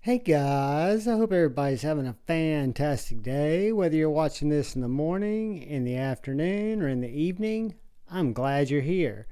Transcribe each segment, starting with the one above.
Hey guys, I hope everybody's having a fantastic day. Whether you're watching this in the morning, in the afternoon, or in the evening, I'm glad you're here.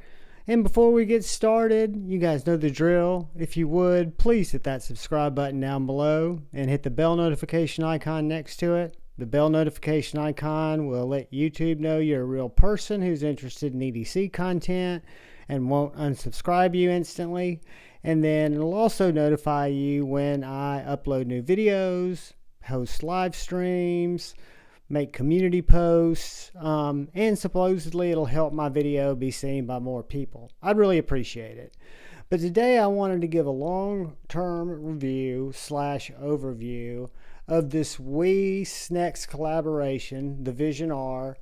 And before we get started, you guys know the drill. If you would, please hit that subscribe button down below and hit the bell notification icon next to it. The bell notification icon will let YouTube know you're a real person who's interested in EDC content and won't unsubscribe you instantly. And then it'll also notify you when I upload new videos, host live streams, make community posts, and supposedly it'll help my video be seen by more people. I'd really appreciate it. But today I wanted to give a long-term review slash overview of this Snecx collaboration, the Vision R.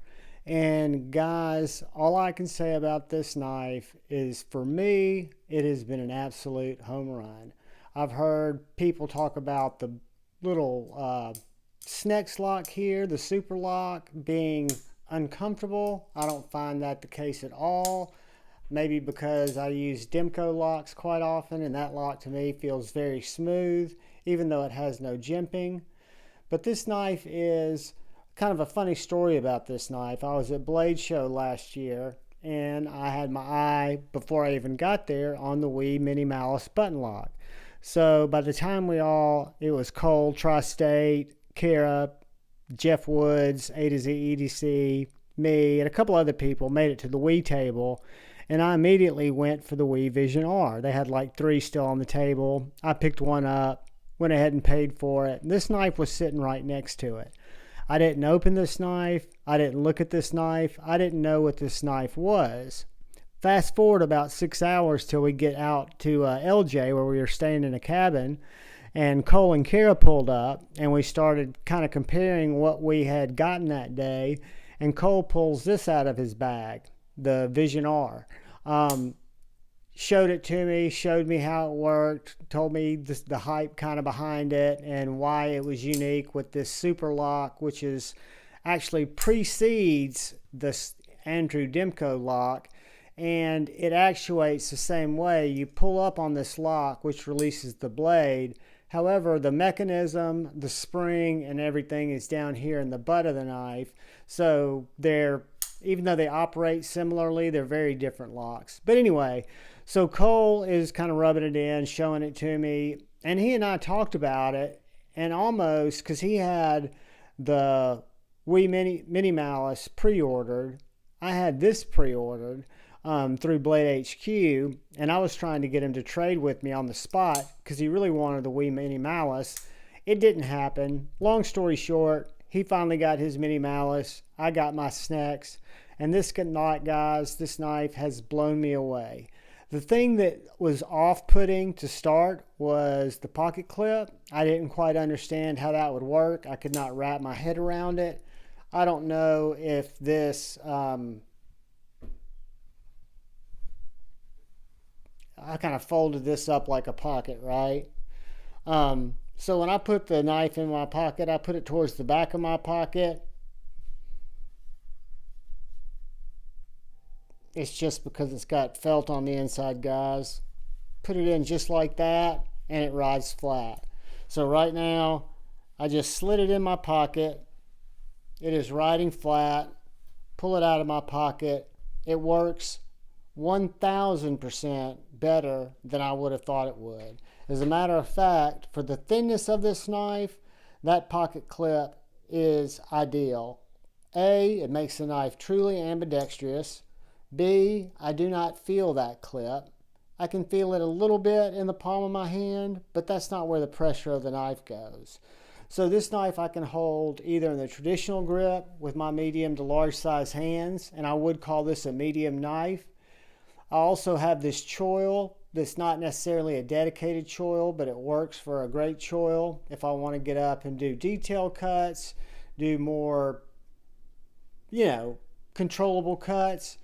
And guys, all I can say about this knife is, for me, it has been an absolute home run. I've heard people talk about the little Snecx lock here, the Superlock, being uncomfortable. I don't find that the case at all. Maybe because I use Demco locks quite often, and that lock to me feels very smooth, even though it has no jimping. But this knife is kind of a funny story about this knife. I was at Blade Show last year, and I had my eye, before I even got there, on the Wii Mini Malice button lock. So by the time it was Cole, Tri-State, Kara, Jeff Woods, A to Z EDC, me, and a couple other people made it to the Wii table, and I immediately went for the Wii Vision R. They had like 3 still on the table. I picked one up, went ahead and paid for it. This knife was sitting right next to it. I didn't open this knife. I didn't look at this knife. I didn't know what this knife was. Fast forward about 6 hours till we get out to LJ, where we were staying in a cabin, and Cole and Kara pulled up, and we started kind of comparing what we had gotten that day, and Cole pulls this out of his bag, the Vision R. Showed it to me, showed me how it worked, told me the hype kind of behind it and why it was unique with this super lock, which is actually precedes this Andrew Demco lock, and it actuates the same way. You pull up on this lock, which releases the blade. However, the mechanism, the spring, and everything is down here in the butt of the knife. So even though they operate similarly, they're very different locks. But anyway, so Cole is kind of rubbing it in, showing it to me, and he and I talked about it, and almost, because he had the Wii Mini Malice pre-ordered, I had this pre-ordered through Blade HQ, and I was trying to get him to trade with me on the spot because he really wanted the Wii Mini Malice. It didn't happen. Long story short, he finally got his Mini Malice. I got my Snecx, and this knife, guys, this knife has blown me away. The thing that was off-putting to start was the pocket clip. I didn't quite understand how that would work. I could not wrap my head around it. I don't know if this, I kind of folded this up like a pocket, right? So when I put the knife in my pocket, I put it towards the back of my pocket. It's just because it's got felt on the inside, guys. Put it in just like that, and it rides flat. So right now, I just slid it in my pocket. It is riding flat. Pull it out of my pocket. It works 1,000% better than I would have thought it would. As a matter of fact, for the thinness of this knife, that pocket clip is ideal. A, it makes the knife truly ambidextrous. B, I do not feel that clip. I can feel it a little bit in the palm of my hand, but that's not where the pressure of the knife goes. So this knife I can hold either in the traditional grip with my medium to large size hands, and I would call this a medium knife. I also have this choil that's not necessarily a dedicated choil, but it works for a great choil if I want to get up and do detail cuts, do more, controllable cuts.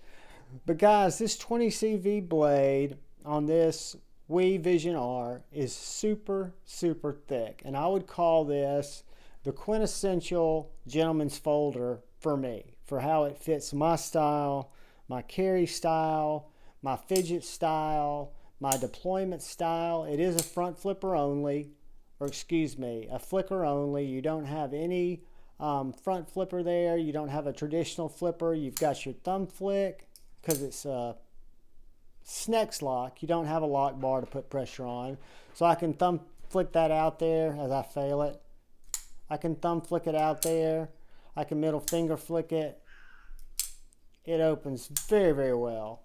But guys, this 20CV blade on this Wii Vision R is super, super thick. And I would call this the quintessential gentleman's folder for me, for how it fits my style, my carry style, my fidget style, my deployment style. It is a front flipper only. or excuse me, a flicker only. You don't have any front flipper there. You don't have a traditional flipper. You've got your thumb flick because it's a Snecx lock. You don't have a lock bar to put pressure on. So I can thumb flick that out there as I fail it. I can thumb flick it out there. I can middle finger flick it. It opens very, very well.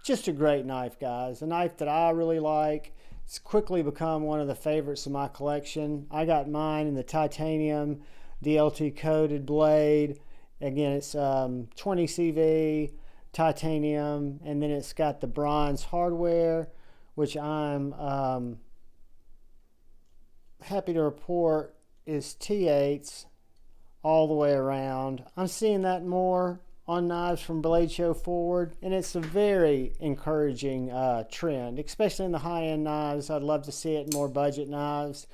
Just a great knife, guys. A knife that I really like. It's quickly become one of the favorites of my collection. I got mine in the titanium DLT coated blade. Again, it's 20 CV titanium, and then it's got the bronze hardware, which I'm happy to report is T8s all the way around. I'm seeing that more on knives from Blade Show forward, and it's a very encouraging trend, especially in the high-end knives. I'd love to see it in more budget knives.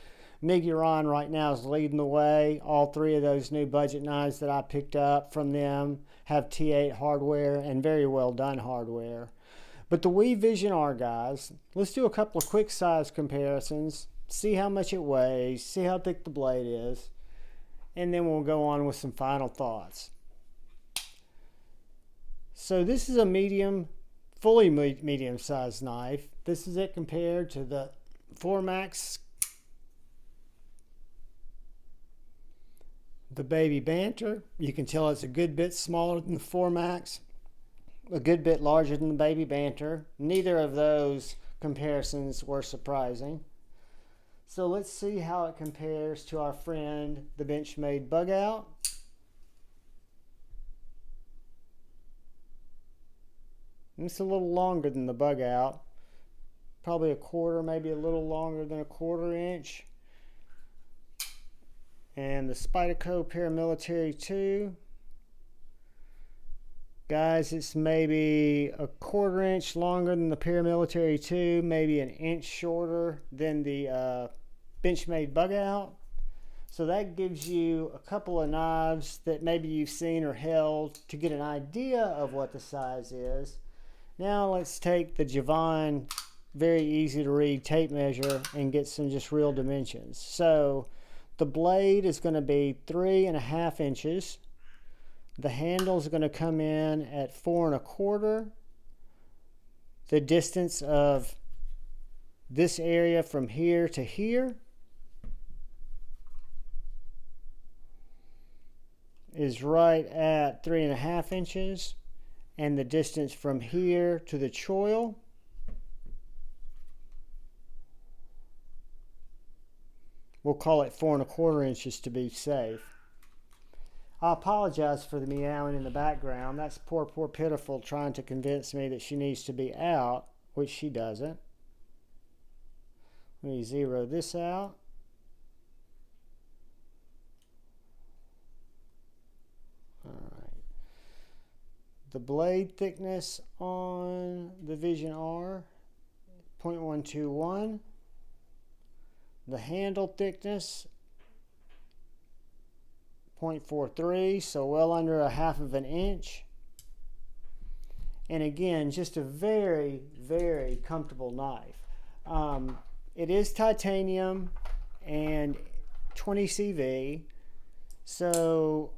Miguron right now is leading the way. All three of those new budget knives that I picked up from them have T8 hardware and very well done hardware. But the WE Vision R, guys, let's do a couple of quick size comparisons, see how much it weighs, see how thick the blade is, and then we'll go on with some final thoughts. So this is a medium, fully medium-sized knife. This is it compared to the 4MAX, the Baby Banter. You can tell it's a good bit smaller than the 4MAX, a good bit larger than the Baby Banter. Neither of those comparisons were surprising. So let's see how it compares to our friend, the Benchmade Bug Out. It's a little longer than the Bug Out. Probably a quarter, maybe a little longer than a 1/4 inch. And the Spyderco Paramilitary 2. Guys, it's maybe a 1/4 inch longer than the Paramilitary 2, maybe an inch shorter than the Benchmade Bug Out. So that gives you a couple of knives that maybe you've seen or held to get an idea of what the size is. Now let's take the Javon, very easy to read tape measure, and get some just real dimensions. So the blade is going to be 3.5 inches. The handle is going to come in at 4.25. The distance of this area from here to here is right at 3.5 inches. And the distance from here to the choil we'll call it 4.25 inches to be safe. I apologize for the meowing in the background. That's poor Pitiful trying to convince me that she needs to be out, which she doesn't. Let me zero this out. The blade thickness on the Vision R, 0.121. The handle thickness, 0.43, so well under 1/2 inch. And again, just a very, very comfortable knife. It is titanium and 20 CV, so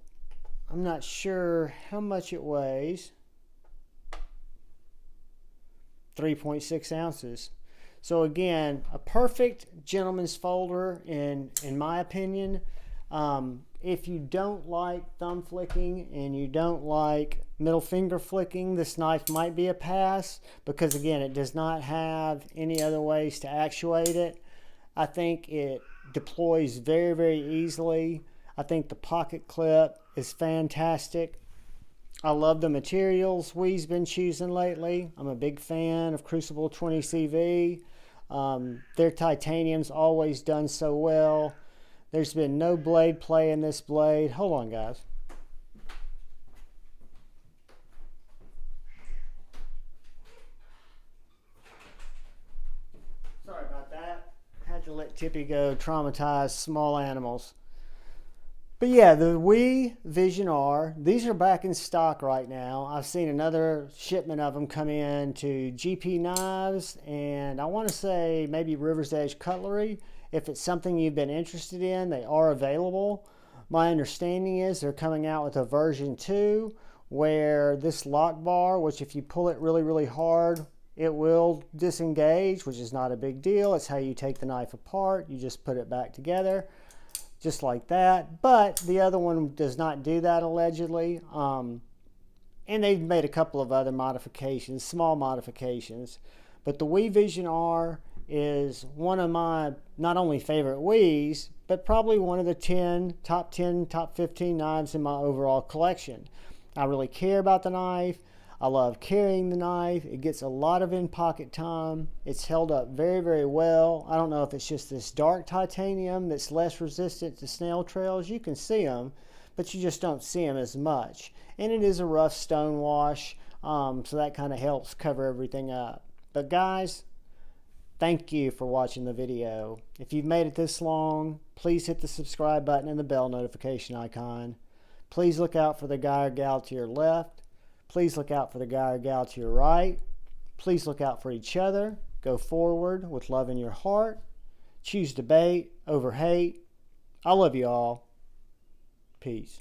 I'm not sure how much it weighs. 3.6 ounces. So again, a perfect gentleman's folder in my opinion. If you don't like thumb flicking and you don't like middle finger flicking, this knife might be a pass because again, it does not have any other ways to actuate it. I think it deploys very, very easily. I think the pocket clip is fantastic. I love the materials WE's been choosing lately. I'm a big fan of Crucible 20 CV. Their titanium's always done so well. There's been no blade play in this blade. Hold on, guys. Sorry about that. Had to let Tippy go traumatize small animals. But yeah, the WE Vision R, these are back in stock right now. I've seen another shipment of them come in to GP Knives, and I want to say maybe River's Edge Cutlery, If it's something you've been interested in, they are available. My understanding is they're coming out with a version 2 where this lock bar, which if you pull it really, really hard, it will disengage, which is not a big deal. It's how you take the knife apart. You just put it back together, just like that. But the other one does not do that, allegedly. And they've made a couple of other modifications, small modifications. But the Wii Vision R is one of my not only favorite Wiis, but probably one of the top 10, top 15 knives in my overall collection. I really care about the knife. I love carrying the knife. It gets a lot of in-pocket time. It's held up very, very well. I don't know if it's just this dark titanium that's less resistant to snail trails. You can see them, but you just don't see them as much. And it is a rough stone wash, so that kind of helps cover everything up. But guys, thank you for watching the video. If you've made it this long, please hit the subscribe button and the bell notification icon. Please look out for the guy or gal to your left. Please look out for the guy or gal to your right. Please look out for each other. Go forward with love in your heart. Choose debate over hate. I love you all. Peace.